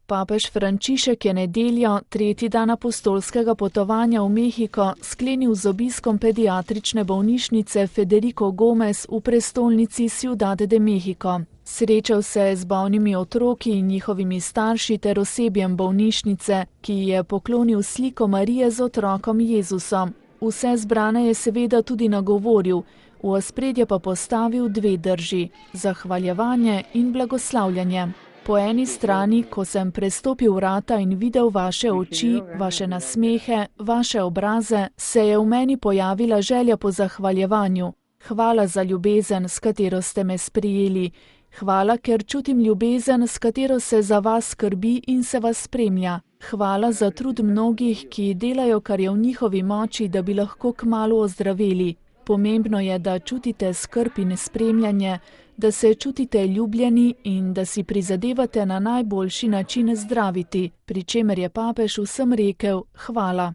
Papež Frančišek je nedeljo, tretji dan apostolskega potovanja v Mehiko, sklenil z obiskom pediatrične bolnišnice Federico Gomez v prestolnici Ciudad de México. Srečal se je z bolnimi otroki in njihovimi starši ter osebjem bolnišnice, ki ji je poklonil sliko Marije z otrokom Jezusom. Vse zbrane je seveda tudi nagovoril, v ospredje pa postavil dve drži: zahvaljevanje in blagoslavljanje. Po eni strani, ko sem prestopil vrata in videl vaše oči, vaše nasmehe, vaše obraze, se je v meni pojavila želja po zahvaljevanju. Hvala za ljubezen, s katero ste me sprijeli. Hvala, ker čutim ljubezen, s katero se za vas skrbi in se vas spremlja. Hvala za trud mnogih, ki delajo, kar je v njihovi moči, da bi lahko kmalu ozdraveli. Pomembno je, da čutite skrb in spremljanje, da se čutite ljubljeni in da si prizadevate na najboljši način zdraviti, pri čemer je papež vsem rekel hvala.